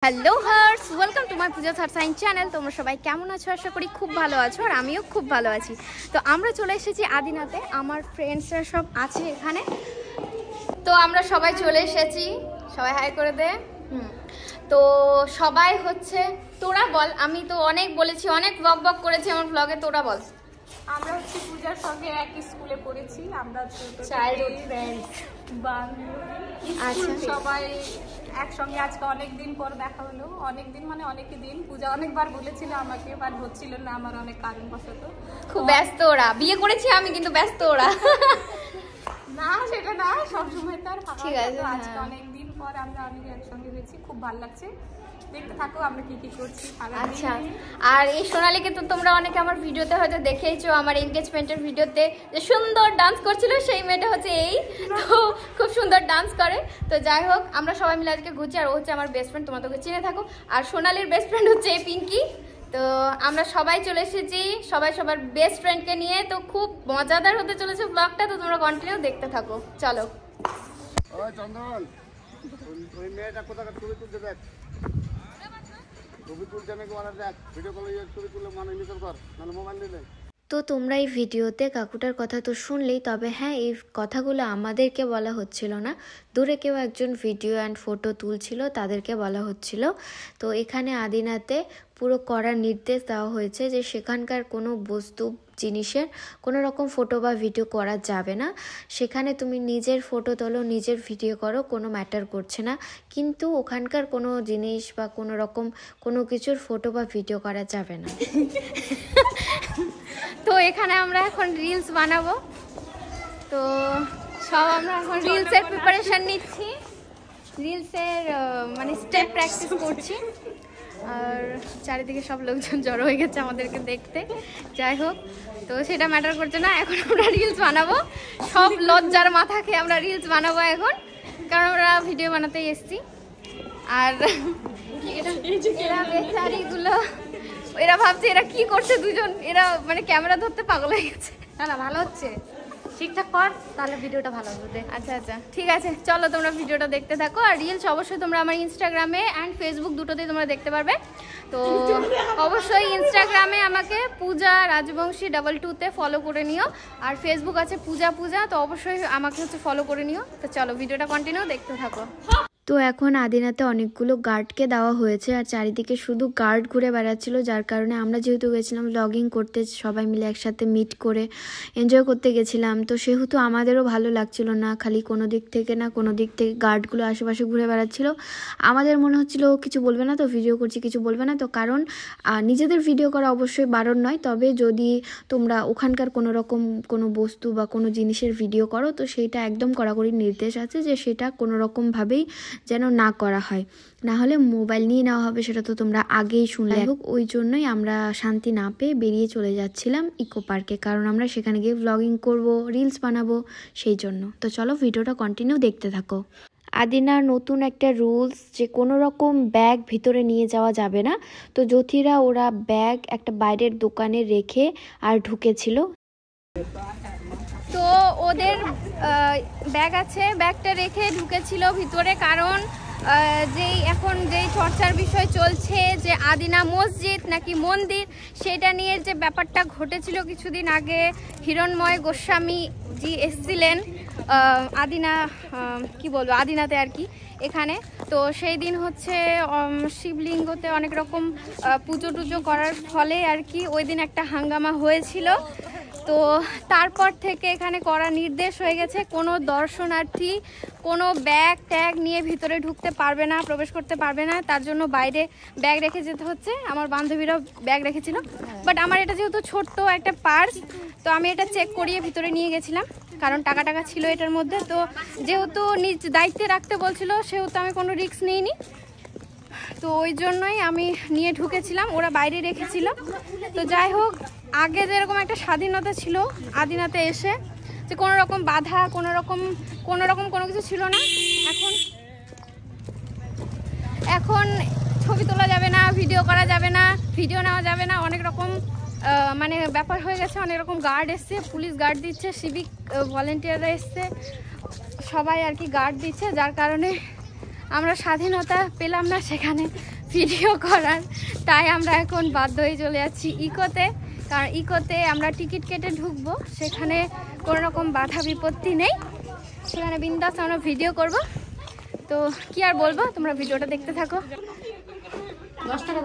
Hello hers, welcome to my Puja third sign channel. তোমরা সবাই কেমন আছো? আশা করি খুব ভালো আছো, আর আমিও খুব ভালো আছি। তো আমরা চলে এসেছি আদিনাতে, আমার ফ্রেন্ডসরা সব আছে এখানে। তো আমরা সবাই চলে এসেছি, সবাই হাই করে দে। তো সবাই হচ্ছে, তোরা বল। আমি তো অনেক বলেছি, অনেক ব্লগ করেছি আমার ব্লগে, তোরা বল। আমরা হচ্ছে পূজার সঙ্গে একই স্কুলে পড়েছি, আমরা চাইল্ডহুড ফ্রেন্ডস, আচ্ছা সবাই একসঙ্গে। আজকে অনেকদিন পর দেখা হলো, অনেকদিন মানে অনেকই দিন। পূজা অনেকবার বলেছিল আমাকে, বাট হচ্ছিল না আমার অনেক কারণবশত। খুব ব্যস্ত ওরা, বিয়ে করেছি আমি কিন্তু ব্যস্ত ওরা। না সেটা না, সবসময় তার ঠিক আছে। আজকে অনেকদিন পর আমরা অনেকে একসঙ্গে হয়েছি, খুব ভালো লাগছে। দেখতে থাকো আমরা কি কি করছি। আচ্ছা, আর এই সোনালীকে তো তোমরা অনেকে আমার ভিডিওতে হয়তো দেখেইছো, আমার এনগেজমেন্টের ভিডিওতে যে সুন্দর ডান্স করছিল, সেই মেয়েটা হচ্ছে এই। তো খুব সুন্দর ডান্স করে। তো যাই হোক, আমরা সবাই মিলে আজকে ঘুরছি, আর ও হচ্ছে আমার বেস্ট ফ্রেন্ড, তোমরা তোকে চিনে থাকো। আর সোনালীর বেস্ট ফ্রেন্ড হচ্ছে এই পিঙ্কি। তো আমরা সবাই চলে এসেছি, সবাই সবার বেস্ট ফ্রেন্ডকে নিয়ে। তো খুব মজাদার হতে চলেছে ব্লগটা, তো তোমরা কন্টিনিউ দেখতে থাকো। চলো। ওই চন্দন, ওই মেয়েটা কোথাকার ছবি তুলতে দেখ, ছবি তুলতে নাকি ওরা দেখ, ভিডিও কলে ছবি তুলে মানে নিতে কর, নাহলে মোবাইল দিলে। তো তোমরা এই ভিডিওতে কাকুটার কথা তো শুনলেই, তবে হ্যাঁ, এই কথাগুলো আমাদেরকে বলা হচ্ছিল না, দূরে কেউ একজন ভিডিও অ্যান্ড ফটো তুলছিল, তাদেরকে বলা হচ্ছিল। তো এখানে আদিনাতে পুরো কড়া নির্দেশ দেওয়া হয়েছে যে সেখানকার কোনো বস্তু জিনিসের কোনো রকম ফটো বা ভিডিও করা যাবে না। সেখানে তুমি নিজের ফটো তোলো, নিজের ভিডিও করো, কোনো ম্যাটার করছে না, কিন্তু ওখানকার কোনো জিনিস বা কোনো রকম কোনো কিছুর ফটো বা ভিডিও করা যাবে না। তো এখানে আমরা এখন রিলস বানাবো, তো সব আমরা এখন রিলসের প্রিপারেশন নিচ্ছি, রিলসের মানে স্টেপ প্র্যাকটিস করছি। আর চারিদিকে সব লোকজন জড়ো হয়ে গেছে আমাদেরকে দেখতে। যাই হোক, তো সেটা ম্যাটার করছে না, এখন আমরা রিলস বানাবো। সব লজ্জার মাথা খেয়ে আমরা রিলস বানাবো এখন, কারণ আমরা ভিডিও বানাতেই এসছি। আর এরা বেচারিগুলো, এরা ভাবছে এরা কি করছে দুজন, এরা মানে ক্যামেরা ধরতে পাগল হয়ে গেছে। না না, ভালো হচ্ছে, ঠিকঠাক কর, তাহলে ভিডিওটা ভালো হবে। আচ্ছা আচ্ছা, ঠিক আছে, চলো তোমরা ভিডিওটা দেখতে থাকো। আর রিলস অবশ্যই তোমরা আমার ইনস্টাগ্রামে অ্যান্ড ফেসবুক দুটোতেই তোমরা দেখতে পারবে। তো অবশ্যই ইনস্টাগ্রামে আমাকে পূজা রাজবংশী 22 ফলো করে নিও, আর ফেসবুক আছে পূজা। তো অবশ্যই আমাকে হচ্ছে ফলো করে নিও। তো চলো ভিডিওটা কন্টিনিউ দেখতে থাকো। তো এখন আদিনাতে অনেকগুলো গার্ডকে দেওয়া হয়েছে, আর চারিদিকে শুধু গার্ড ঘুরে বেড়াচ্ছিল, যার কারণে আমরা যেহেতু গেছিলাম ব্লগিং করতে, সবাই মিলে একসাথে মিট করে এনজয় করতে গেছিলাম, তো সেহেতু আমাদেরও ভালো লাগছিল না, খালি কোনো দিক থেকে গার্ডগুলো আশেপাশে ঘুরে বেড়াচ্ছিল। আমাদের মনে হচ্ছিল কিছু বলবে না, তো ভিডিও করছি, কিছু বলবে না। তো কারণ নিজেদের ভিডিও করা অবশ্যই বারণ নয়, তবে যদি তোমরা ওখানকার কোনো রকম কোনো বস্তু বা কোনো জিনিসের ভিডিও করো, তো সেইটা একদম কড়াকড়ি নির্দেশ আছে যে সেটা কোনো রকমভাবেই যেন না করা হয়, না হলে মোবাইল নিয়ে নেওয়া হবে, সেটা তো তোমরা আগেই শুনলে। হোক, ওই জন্যই আমরা শান্তি না পেয়ে বেরিয়ে চলে যাচ্ছিলাম ইকো পার্কে, কারণ আমরা সেখানে গিয়ে ব্লগিং করব, রিলস বানাবো, সেই জন্য। তো চলো ভিডিওটা কন্টিনিউ দেখতে থাকো। আদিনার নতুন একটা রুলস, যে কোনো রকম ব্যাগ ভিতরে নিয়ে যাওয়া যাবে না। তো জ্যোতিরা ওরা ব্যাগ একটা বাইরের দোকানে রেখে আর ঢুকেছিল। তো ওদের ব্যাগ আছে, ব্যাগটা রেখে ঢুকেছিল ভিতরে, কারণ এখন যেই চর্চার বিষয় চলছে যে আদিনা মসজিদ নাকি মন্দির, সেটা নিয়ে যে ব্যাপারটা ঘটেছিল কিছুদিন আগে, হিরণময় গোস্বামী জি এসেছিলেন আদিনাতে আর কি এখানে। তো সেই দিন হচ্ছে শিবলিঙ্গতে অনেক রকম পুজো টুজো করার ফলে আর কি ওই দিন একটা হাঙ্গামা হয়েছিল। তো তারপর থেকে এখানে কড়া নির্দেশ হয়ে গেছে, কোনো দর্শনার্থী কোনো ব্যাগ ট্যাগ নিয়ে ভিতরে ঢুকতে পারবে না, প্রবেশ করতে পারবে না। তার জন্য বাইরে ব্যাগ রেখে যেতে হচ্ছে। আমার বান্ধবীরাও ব্যাগ রেখেছিল, বাট আমার এটা যেহেতু ছোট্ট একটা পার্স, তো আমি এটা চেক করিয়ে ভিতরে নিয়ে গেছিলাম, কারণ টাকা ছিল এটার মধ্যে। তো যেহেতু নিজ দায়িত্বে রাখতে বলছিল, সেহেতু আমি কোনো রিস্ক নিইনি। তো ওই জন্যই আমি নিয়ে ঢুকেছিলাম, ওরা বাইরে রেখেছিল। তো যাই হোক, আগে যেরকম একটা স্বাধীনতা ছিল আদিনাতে এসে, যে কোনো রকম বাধা কোনো রকম কোনো কিছু ছিল না। এখন ছবি তোলা যাবে না, ভিডিও করা যাবে না, ভিডিও নেওয়া যাবে না, অনেক রকম মানে ব্যাপার হয়ে গেছে। অনেক রকম গার্ড এসছে, পুলিশ গার্ড দিচ্ছে, সিভিক ভলেন্টিয়াররা এসছে, সবাই আর কি গার্ড দিচ্ছে, যার কারণে আমরা স্বাধীনতা পেলাম না সেখানে ভিডিও করার, তাই আমরা এখন বাধ্য হয়ে চলে যাচ্ছি ইকোতে। কারণ ইকোতে আমরা টিকিট কেটে ঢুকবো, সেখানে কোনো রকম বাধা বিপত্তি নেই, সেখানে বিন্দাস আমরা ভিডিও করব। তো কি আর বলবো, তোমরা ভিডিওটা দেখতে থাকো। 10 টাকা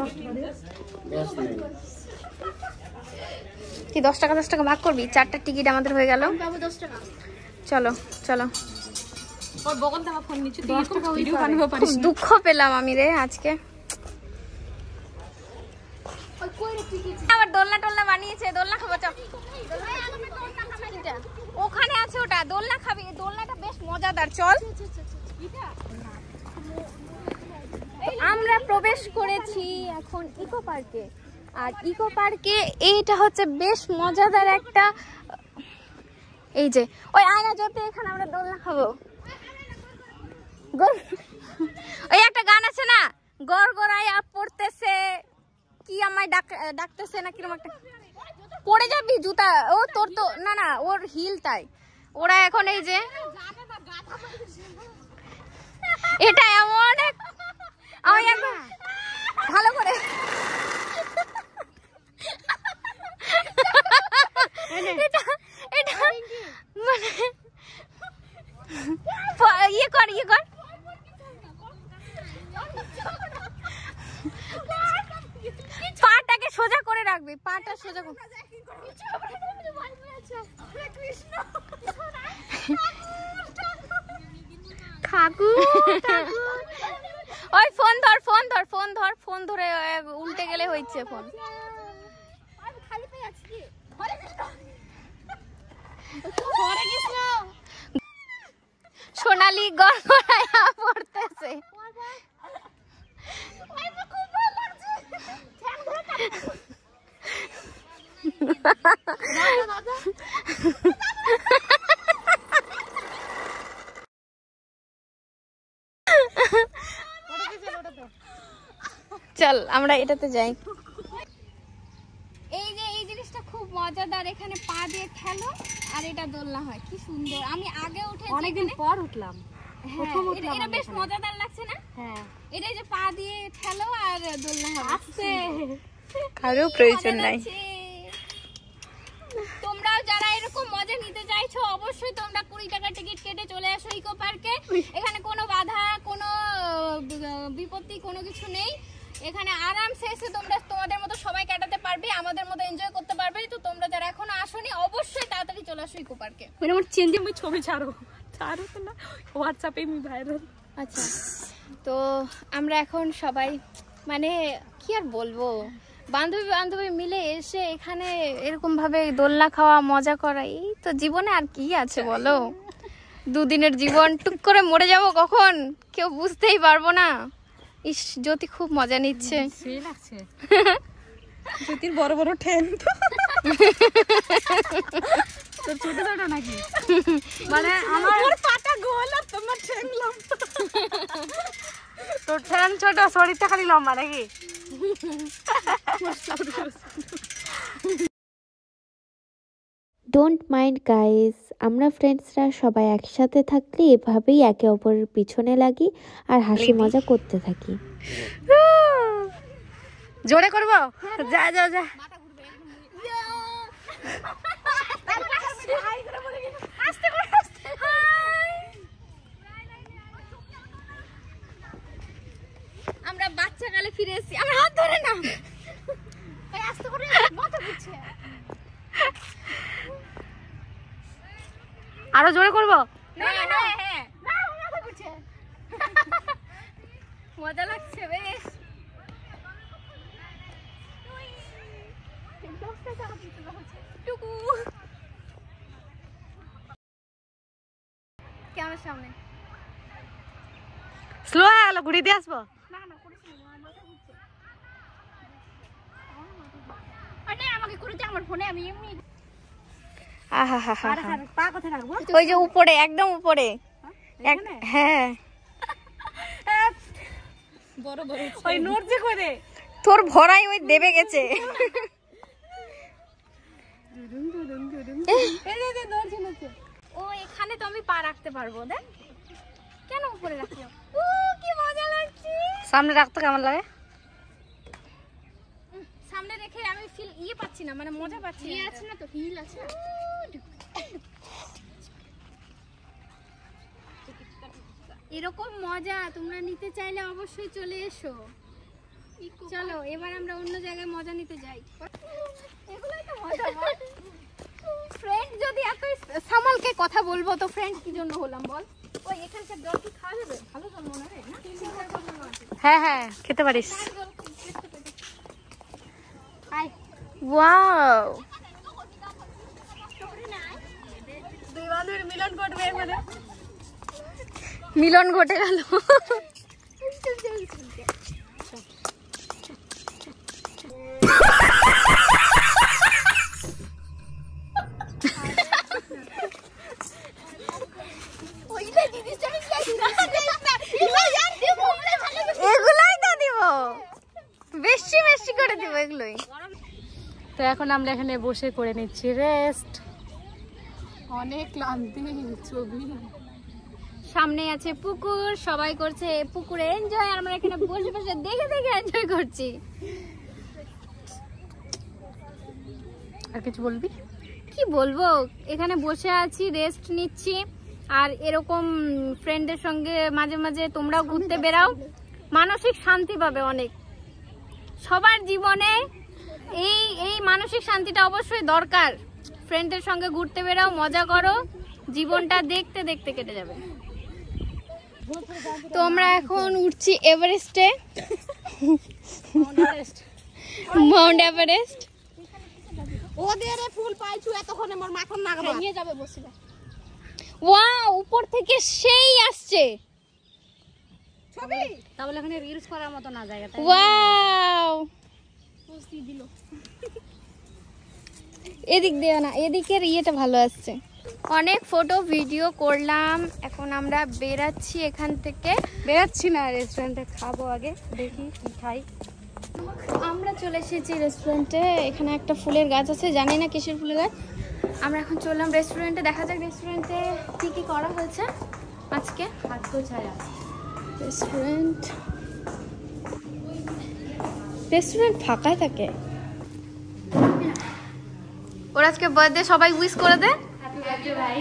কি 10 টাকা ভাগ করবি? 4টা টিকিট আমাদের হয়ে গেল। চলো চলো। খুব দুঃখ পেলাম আমি রে আজকে। আবার দোলনা টোলনা বানিয়েছে, দোলনা খাবো। ওখানে আছে ওটা, দোলনা খাবি। দোলনাটা বেশ মজাদার, চল। আমরা প্রবেশ করেছি এখন ইকো পার্কে। আর ইকো পার্কে এইটা হচ্ছে বেশ মজাদার একটা, এই যে ওই আয়না জ্যোতি, এখানে আমরা দোলনা খাবো। ওই একটা গান আছে না, গড়গড়াইয়া পড়তেছে কি আমায় ডাকতেছে না, কিরকম একটা। পড়ে যাবি জুতা, ও তোর তো না না, ওর হিল। তাই ওরা এখন এই যে এটা এমন আমি একদম ভালো করে এটা মানে ইয়ে কর পাটাকে সোজা করে রাখবি, পাটা সোজা করে। ওই ফোন ধরে উল্টে গেলে হচ্ছে ফোন। সোনালি গড়গড়াইয়া পড়তেছে। চল আমরা এটাতে যাই। এই যে এই জিনিসটা খুব মজাদার, এখানে পা দিয়ে খেলো আর এটা দোলনা হয়, কি সুন্দর। আমি আগে উঠেছি, অনেকদিন পর উঠলাম। এটা বেশ মজাদার লাগছে না? হ্যাঁ, এটা যে পা দিয়ে খেলো আর দোলনা হবে। আস্তে, কারো প্রয়োজন নাই। তোমরাও যারা এরকম মজা নিতে চাইছো, অবশ্যই তোমরা 20 টাকা টিকিট কেটে চলে আসো ইকো পার্কে। এখানে কোনো বাধা, কোনো বিপত্তি, কোনো কিছু নেই। এখানে আরামসে এসে তোমরা তোমাদের মতো সময় কাটাতে পারবে, আমাদের মতো এনজয় করতে পারবে। তো তোমরা যারা এখনো আসোনি, অবশ্যই তাড়াতাড়ি চলে আসো ইকো পার্কে। মানে আমার চেঞ্জে আমি ছবি ছাড়ো তো না, হোয়াটসঅ্যাপে আমি ভাইরাল। আচ্ছা, তো আমরা এখন সবাই মানে কি আর বলবো, বান্ধবী মিলে এসে এখানে এরকম ভাবে দোলনা খাওয়া, মজা করা, এই তো জীবনে আর কি আছে বলো। 2 দিনের জীবন, টুক করে মরে যাব কখন কেউ বুঝতেই পারবো না। ইস, জ্যোতি খুব মজা নিচ্ছে। সেই লাগছে জ্যোতির বড় বড় ঠ্যাং। তোর ছোট ছোট নাকি? মানে আমার পাটা গোল আর তোমার ঠ্যাং লম্বা। তোর ঠ্যাং ছোট, শরীরটা খালি লম্বা নাকি? ডোন্ট মাইন্ড গাইস, আমরা ফ্রেন্ডসরা সবাই একসাথে থাকলে এভাবেই একে অপরের পিছনে লাগি আর হাসি মজা করতে থাকি। জোরে করবো? যা যা যা। আমরা বাচ্চা কালে ফিরে এসেছি। আমার হাত ধরে না, আস্তে করে মাথা ঘুরছে। আরো জোরে করবো? মজা লাগছে বেশ। ক্যামেরার সামনে স্লো হয়ে গেল, ঘুরিয়ে দিয়ে আসবো। আমাকে করেছে আমার ফোনে, আমি এমনি। পা কোথায় রাখবো? ওই যে উপরে, একদম উপরে। হ্যাঁ, বড় বড় ওই নড়ছে করে। তোর ভরাই ওই দেবে গেছে। ও এখানে তো আমি পা রাখতে পারবো। দেখ কেন উপরে রাখলাম, কি মজা লাগছে। সামনে রাখতে কেমন লাগে? ইয়ে পাচ্ছি না, মানে মজা পাচ্ছি না। আছে না তো, হিল আছে না? এরকম মজা তোমরা নিতে চাইলে অবশ্যই চলে এসো। চলো এবার আমরা অন্য জায়গায় মজা নিতে যাই। এগুলোই তো মজা। ফ্রেন্ড যদি এত সামালকে কথা বলবো তো ফ্রেন্ড কি জন্য হলাম বল? ওই এখানকার জল কি খাওয়া যাবে? ভালো জল মনে হয় না? হ্যাঁ হ্যাঁ খেতে পারিস। ওয়াও, মিলন ঘটে গেল। এগুলাই তো দিব, বেশি বেশি করে দিব এগুলোই। তো এখন আমরা এখানে বসে করে নিচ্ছি রেস্ট। অনেক ক্লান্তি ছবি। সামনে আছে পুকুর, সবাই করছে পুকুরে এনজয়, আর আমরা এখানে বসে বসে দেখে দেখে এনজয় করছি। আর কিছু বলবি? কি বলবো, এখানে বসে আছি, রেস্ট নিচ্ছি। আর এরকম ফ্রেন্ডের সঙ্গে মাঝে মাঝে তোমরাও ঘুরতে বেরাও, মানসিক শান্তি পাবে অনেক। সবার জীবনে এই মানসিক শান্তিটা অবশ্যই দরকার। ফ্রেন্ডের সঙ্গে ঘুরতে বেরাও, মজা করো, জীবনটা দেখতে দেখতে কেটে যাবে। তো আমরা এখন উঠছি এভারেস্টে, মাউন্ট এভারেস্ট। ওদের ফুল পাইছু এতক্ষণে মোর মাখন নাগবা নিয়ে যাবে বসিলা। ওয়াও, উপর থেকে সেই আসছে ছবি। তাহলে এখানে রিলস করার মতো না জায়গাটা। ওয়াও, এদিক দিয়ে না, এদিকের ইয়েটা ভালো আসছে। অনেক ফটো ভিডিও করলাম, এখন আমরা বেরাচ্ছি এখান থেকে। বেরাচ্ছি না, রেস্টুরেন্টে খাবো, আগে দেখি কি খাই। আমরা চলে এসেছি রেস্টুরেন্টে। এখানে একটা ফুলের গাছ আছে, জানি না কিসের ফুলের গাছ। আমরা এখন চললাম রেস্টুরেন্টে, দেখা যাক রেস্টুরেন্টে কি কি করা হয়েছে আজকে। খাদ্য ছায়া রেস্টুরেন্ট ফাঁকাই থাকে। ওর আজকে বার্থডে, সবাই উইশ করে দে। হ্যাপি বার্থডে ভাই।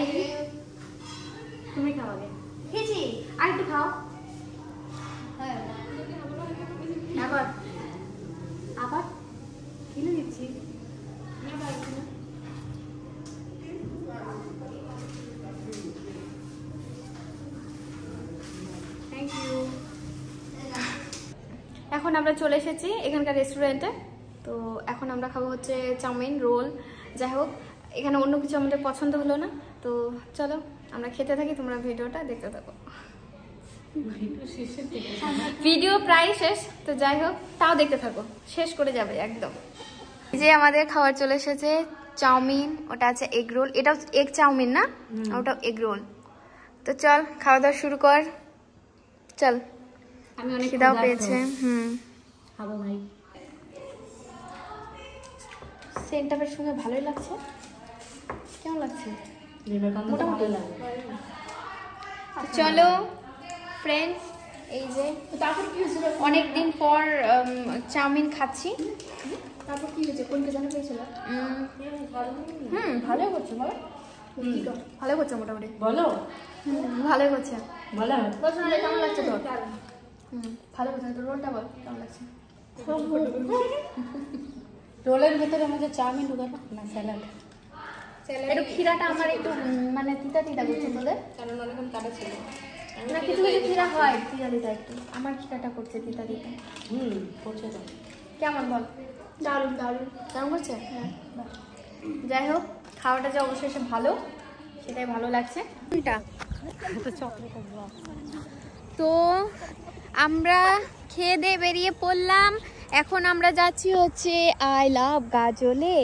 তুমি খাও আগে। খেয়েছি, আর একটু খাও। হ্যাঁ আবার আবার কিনে দিচ্ছি। Thank you. এখন আমরা চলে এসেছি এখানকার রেস্টুরেন্টে। তো এখন আমরা খাবো হচ্ছে চাউমিন, রোল, যাই হোক। এখানে অন্য কিছু আমাদের পছন্দ হলো না, তো চলো আমরা খেতে থাকি, তোমরা ভিডিওটা দেখতে থাকো। ভিডিও প্রায় শেষ, তো যাই হোক তাও দেখতে থাকো, শেষ করে যাবে একদম। এই যে আমাদের খাবার চলে এসেছে, চাউমিন, ওটা আছে এগ রোল, এটাও এগ চাউমিন না, ওটাও এগ রোল। তো চল খাওয়া দাওয়া শুরু কর, চল। আমি অনেক খিদাও পেয়েছে। খাবো ভাই। সেন্টটা বেশ শুনে ভালোই লাগছে। কেমন লাগছে? মোটামুটি লাগে। চলো ফ্রেন্ডস, এই যে অনেকদিন পর চাউমিন খাচ্ছি। তারপর কি হয়েছে? কোনটা জানা পেয়েছিল? ভালোই করছে বলো, ভালোই করছে মোটামুটি। বলো ভালোই করছে। বলো কেমন লাগছে তোর? ভালো করছে। তোর রোলটা বল কেমন লাগছে? রোলের ভিতরে আমাদের চাউমিন ঢুকাবো না, স্যালাড। একটু ক্ষীরাটা আমার একটু মানে তিতা তিতা করছে তোদের, কারণ অনেকক্ষণ কাটা ছিল। না কিছু কিছু ক্ষীরা হয় তিতা তিতা একটু, আমার ক্ষীরাটা করছে তিতা তিতা। করছে তো। কেমন বল? দারুণ দারুণ। কেমন করছে? হ্যাঁ। যাই হোক, খাওয়াটা যে অবশ্যই ভালো, সেটাই ভালো লাগছে। তো আমরা খেয়ে দিয়ে বেরিয়ে পড়লাম। এখন আমরা যাচ্ছি হচ্ছে আই লাভ গাজলে,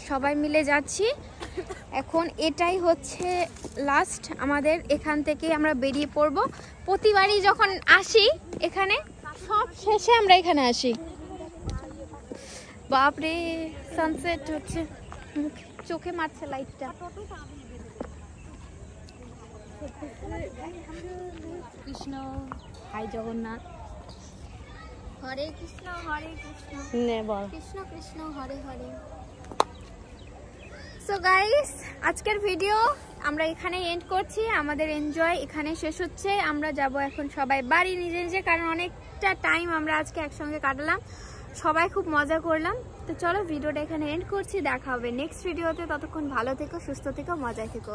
সবাই মিলে যাচ্ছি। এখন এটাই হচ্ছে লাস্ট আমাদের, এখান থেকে আমরা বেরিয়ে পড়ব। প্রতিবারই যখন আসি এখানে, সব শেষে আমরা এখানে আসি। বাপরে সানসেট হচ্ছে, চোখে মারছে লাইটটা। কৃষ্ণ, হাই জগন্নাথ। হরে কৃষ্ণ নে বল। কৃষ্ণ কৃষ্ণ হরে হরে। সো গাইস, আজকের ভিডিও আমরা এখানে এন্ড করছি। আমাদের এনজয় এখানে শেষ হচ্ছে। আমরা যাব এখন সবাই বাড়ি নিজে নিজে, কারণ অনেকটা টাইম আমরা আজকে একসঙ্গে কাটালাম, সবাই খুব মজা করলাম। তো চলো ভিডিওটা এখানে এন্ড করছি, দেখা হবে নেক্সট ভিডিওতে। ততক্ষণ ভালো থেকো, সুস্থ থেকো, মজায় থেকো।